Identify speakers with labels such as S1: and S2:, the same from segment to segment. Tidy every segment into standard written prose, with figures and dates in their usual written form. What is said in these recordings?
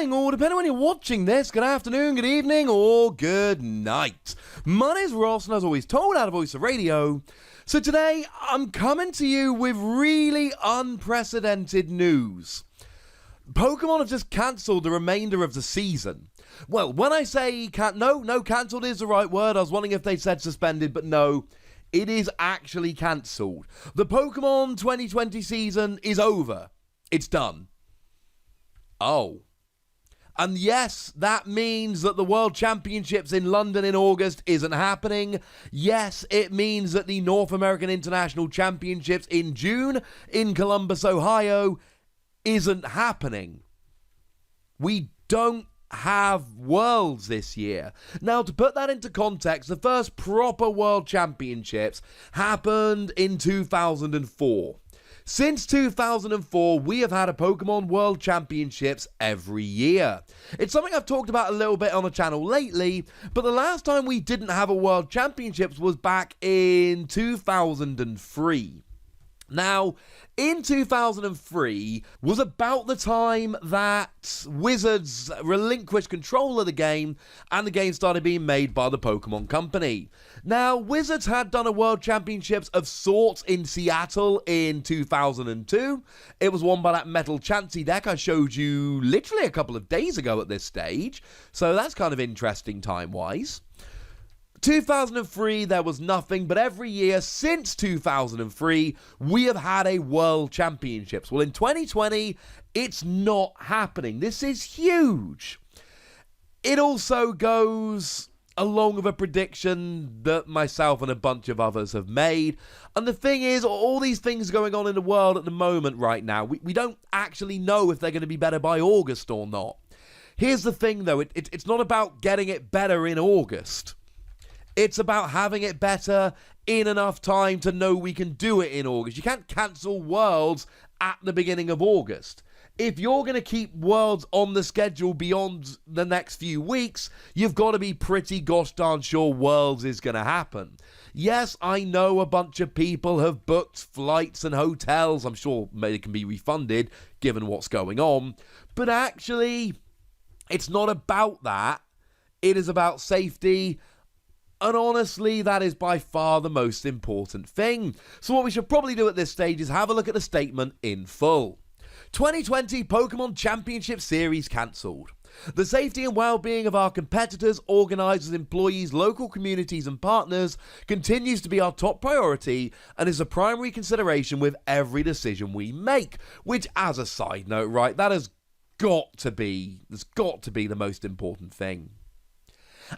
S1: morning, or depending when you're watching this, good afternoon, good evening, or good night. My name's Ross, and as always told out of Voice of Radio. So today, I'm coming to you with really unprecedented news. Pokemon have just cancelled the remainder of the season. Well, when I say cancelled is the right word. I was wondering if they said suspended, but no, it is actually cancelled. The Pokemon 2020 season is over. It's done. Oh. And yes, that means that the World Championships in London in August isn't happening. Yes, it means that the North American International Championships in June in Columbus, Ohio isn't happening. We don't have Worlds this year. Now, to put that into context, the first proper World Championships happened in 2004. Since 2004, we have had a Pokemon World Championships every year. It's something I've talked about a little bit on the channel lately, but the last time we didn't have a World Championships was back in 2003. Now, in 2003 was about the time that Wizards relinquished control of the game and the game started being made by the Pokemon Company. Now, Wizards had done a World Championships of sorts in Seattle in 2002. It was won by that Metal Chansey deck I showed you literally a couple of days ago at this stage, so that's kind of interesting time-wise. 2003, there was nothing, but every year since 2003, we have had a World Championships. Well, in 2020, it's not happening. This is huge. It also goes along with a prediction that myself and a bunch of others have made. And the thing is, all these things going on in the world at the moment right now, we don't actually know if they're going to be better by August or not. Here's the thing, though. It's not about getting it better in August. It's about having it better in enough time to know we can do it in August. You can't cancel Worlds at the beginning of August. If you're going to keep Worlds on the schedule beyond the next few weeks, you've got to be pretty gosh darn sure Worlds is going to happen. Yes, I know a bunch of people have booked flights and hotels. I'm sure they can be refunded given what's going on. But actually, it's not about that. It is about safety. And honestly, that is by far the most important thing. So what we should probably do at this stage is have a look at the statement in full. 2020 Pokemon Championship Series cancelled. The safety and well-being of our competitors, organisers, employees, local communities and partners continues to be our top priority and is a primary consideration with every decision we make. Which, as a side note, right, that has got to be the most important thing.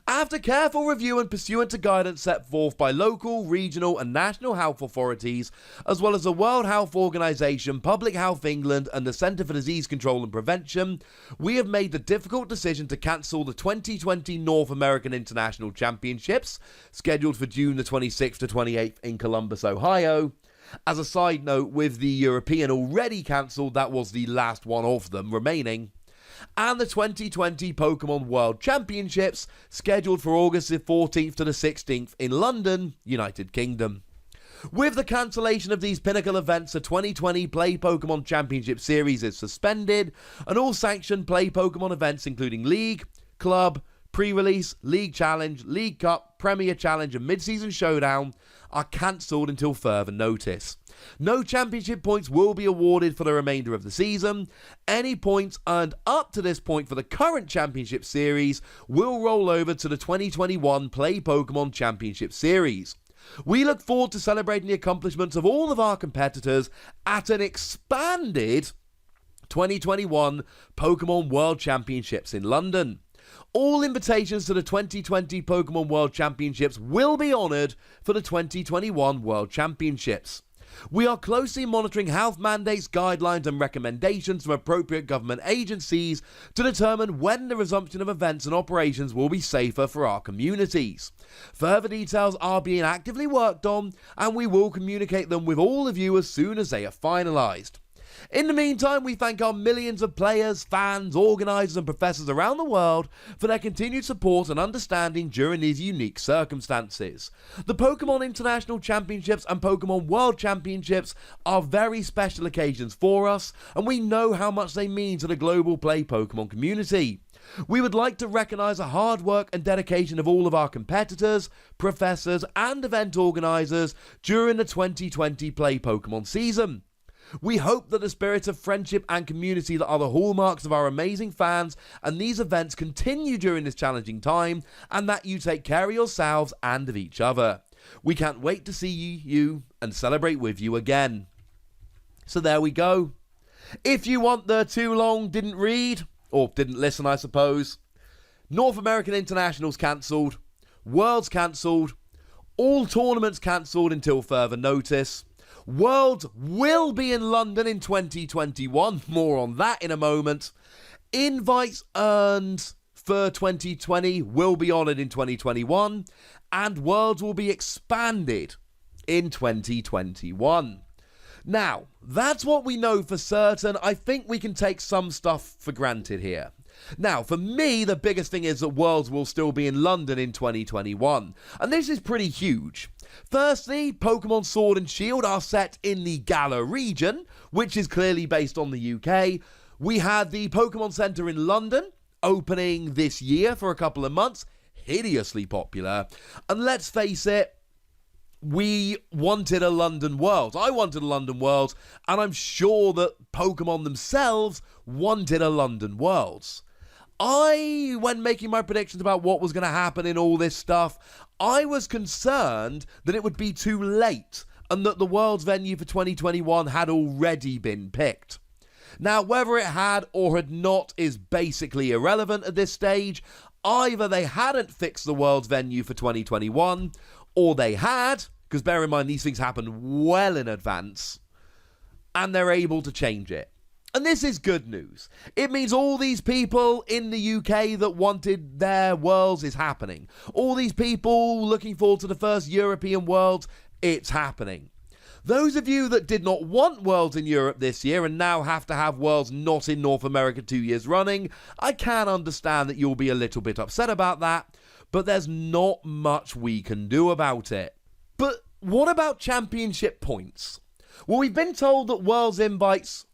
S1: After careful review and pursuant to guidance set forth by local, regional and national health authorities, as well as the World Health Organization, Public Health England and the Centre for Disease Control and Prevention, we have made the difficult decision to cancel the 2020 North American International Championships, scheduled for June the 26th to 28th in Columbus, Ohio. As a side note, with the European already cancelled, that was the last one of them remaining. And the 2020 Pokemon World Championships, scheduled for August the 14th to the 16th in London, United Kingdom. With the cancellation of these pinnacle events, the 2020 Play Pokemon Championship Series is suspended, and all sanctioned Play Pokemon events including League, Club, Pre-Release, League Challenge, League Cup, Premier Challenge and Mid-Season Showdown are cancelled until further notice. No championship points will be awarded for the remainder of the season. Any points earned up to this point for the current championship series will roll over to the 2021 Play Pokemon Championship Series. We look forward to celebrating the accomplishments of all of our competitors at an expanded 2021 Pokemon World Championships in London. All invitations to the 2020 Pokemon World Championships will be honoured for the 2021 World Championships. We are closely monitoring health mandates, guidelines and recommendations from appropriate government agencies to determine when the resumption of events and operations will be safer for our communities. Further details are being actively worked on and we will communicate them with all of you as soon as they are finalised. In the meantime, we thank our millions of players, fans, organisers and professors around the world for their continued support and understanding during these unique circumstances. The Pokemon International Championships and Pokemon World Championships are very special occasions for us, and we know how much they mean to the global play Pokemon community. We would like to recognise the hard work and dedication of all of our competitors, professors and event organisers during the 2020 Play Pokemon season. We hope that the spirit of friendship and community that are the hallmarks of our amazing fans and these events continue during this challenging time, and that you take care of yourselves and of each other. We can't wait to see you and celebrate with you again. So there we go. If you want the too long didn't read, or didn't listen I suppose, North American Internationals cancelled, Worlds cancelled, all tournaments cancelled until further notice. Worlds will be in London in 2021, more on that in a moment. Invites earned for 2020 will be honoured in 2021, and Worlds will be expanded in 2021. Now, that's what we know for certain. I think we can take some stuff for granted here. Now, for me, the biggest thing is that Worlds will still be in London in 2021, and this is pretty huge. Firstly, Pokemon Sword and Shield are set in the Galar region, which is clearly based on the UK. We had the Pokemon Centre in London, opening this year for a couple of months, hideously popular, and let's face it, we wanted a London Worlds. I wanted a London Worlds, and I'm sure that Pokemon themselves wanted a London Worlds. When making my predictions about what was going to happen in all this stuff, I was concerned that it would be too late and that the Worlds venue for 2021 had already been picked. Now, whether it had or had not is basically irrelevant at this stage. Either they hadn't fixed the Worlds venue for 2021, or they had, because bear in mind these things happen well in advance, and they're able to change it. And this is good news. It means all these people in the UK that wanted their Worlds is happening. All these people looking forward to the first European Worlds, it's happening. Those of you that did not want Worlds in Europe this year and now have to have Worlds not in North America 2 years running, I can understand that you'll be a little bit upset about that, but there's not much we can do about it. But what about championship points? Well, we've been told that Worlds invites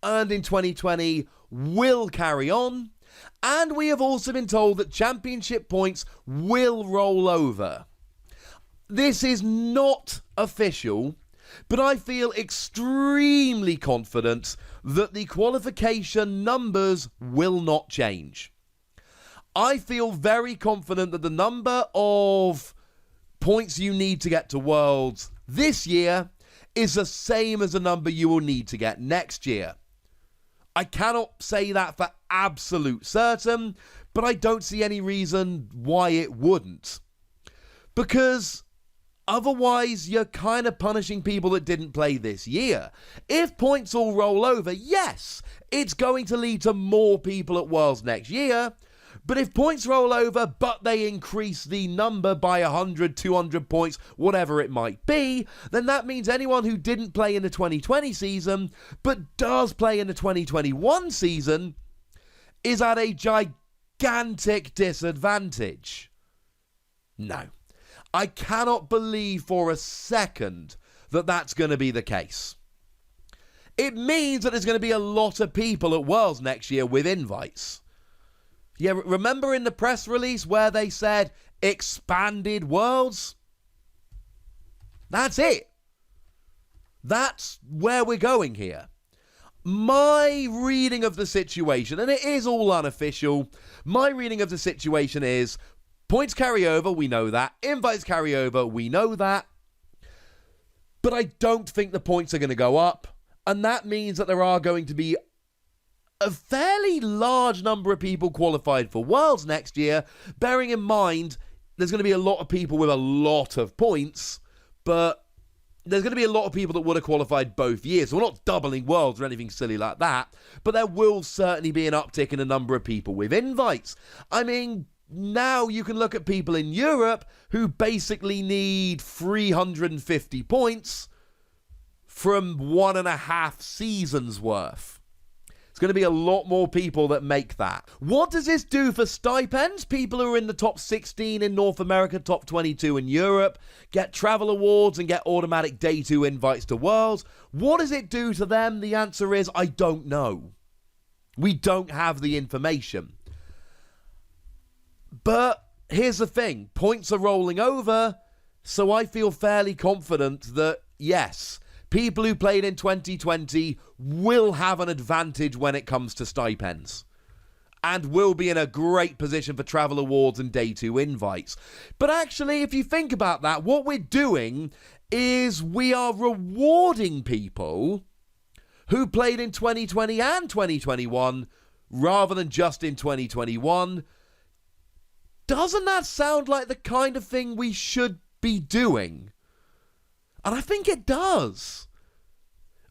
S1: earned in 2020 will carry on, and we have also been told that championship points will roll over. This is not official, but I feel extremely confident that the qualification numbers will not change. I feel very confident that the number of points you need to get to Worlds this year is the same as the number you will need to get next year. I cannot say that for absolute certain, but I don't see any reason why it wouldn't. Because otherwise, you're kind of punishing people that didn't play this year. If points all roll over, yes, it's going to lead to more people at Worlds next year. But if points roll over, but they increase the number by 100, 200 points, whatever it might be, then that means anyone who didn't play in the 2020 season, but does play in the 2021 season, is at a gigantic disadvantage. No. I cannot believe for a second that that's going to be the case. It means that there's going to be a lot of people at Worlds next year with invites. Yeah, remember in the press release where they said expanded Worlds? That's it. That's where we're going here. My reading of the situation, and it is all unofficial, my reading of the situation is points carry over, we know that. Invites carry over, we know that. But I don't think the points are going to go up. And that means that there are going to be a fairly large number of people qualified for Worlds next year, bearing in mind there's going to be a lot of people with a lot of points, but there's going to be a lot of people that would have qualified both years. So we're not doubling Worlds or anything silly like that, but there will certainly be an uptick in the number of people with invites. I mean, now you can look at people in Europe who basically need 350 points from 1.5 seasons worth. It's going to be a lot more people that make that. What does this do for stipends? People who are in the top 16 in North America, top 22 in Europe, get travel awards and get automatic day 2 invites to Worlds. What does it do to them? The answer is, I don't know. We don't have the information. But here's the thing. Points are rolling over, so I feel fairly confident that, yes, people who played in 2020 will have an advantage when it comes to stipends and will be in a great position for travel awards and day 2 invites. But actually, if you think about that, what we're doing is we are rewarding people who played in 2020 and 2021 rather than just in 2021. Doesn't that sound like the kind of thing we should be doing? And I think it does.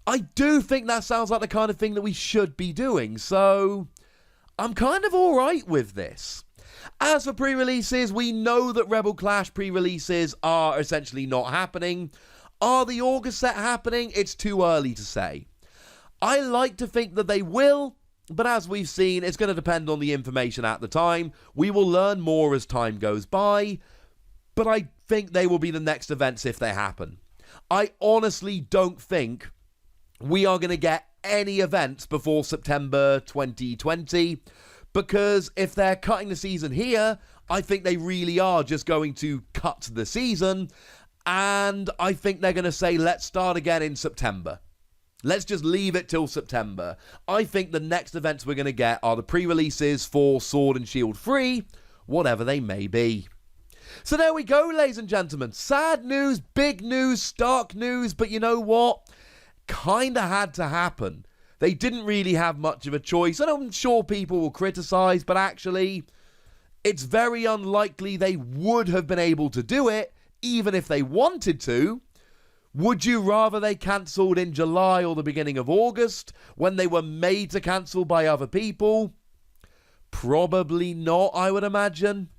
S1: I do think that sounds like the kind of thing that we should be doing. So I'm kind of all right with this. As for pre-releases, we know that Rebel Clash pre-releases are essentially not happening. Are the August set happening? It's too early to say. I like to think that they will, but as we've seen, it's going to depend on the information at the time. We will learn more as time goes by, but I think they will be the next events if they happen. I honestly don't think we are going to get any events before September 2020, because if they're cutting the season here, I think they really are just going to cut the season, and I think they're going to say, let's start again in September. Let's just leave it till September. I think the next events we're going to get are the pre-releases for Sword and Shield 3, whatever they may be. So there we go, ladies and gentlemen. Sad news, big news, stark news, but you know what? Kinda had to happen. They didn't really have much of a choice, and I'm sure people will criticize, but actually, it's very unlikely they would have been able to do it, even if they wanted to. Would you rather they cancelled in July or the beginning of August, when they were made to cancel by other people? Probably not, I would imagine.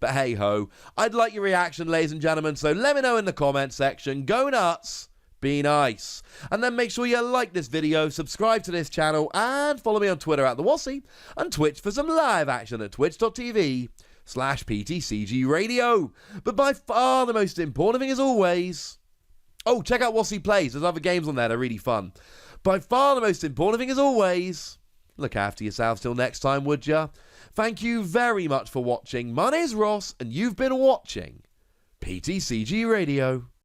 S1: But hey ho, I'd like your reaction, ladies and gentlemen, so let me know in the comment section. Go nuts, be nice. And then make sure you like this video, subscribe to this channel, and follow me on Twitter at TheWassy, and Twitch for some live action at twitch.tv/PTCGRadio. But by far the most important thing as always... Oh, check out Wassy Plays. There's other games on there. They're really fun. By far the most important thing as always, look after yourselves till next time, would ya? Thank you very much for watching. My name's Ross, and you've been watching PTCG Radio.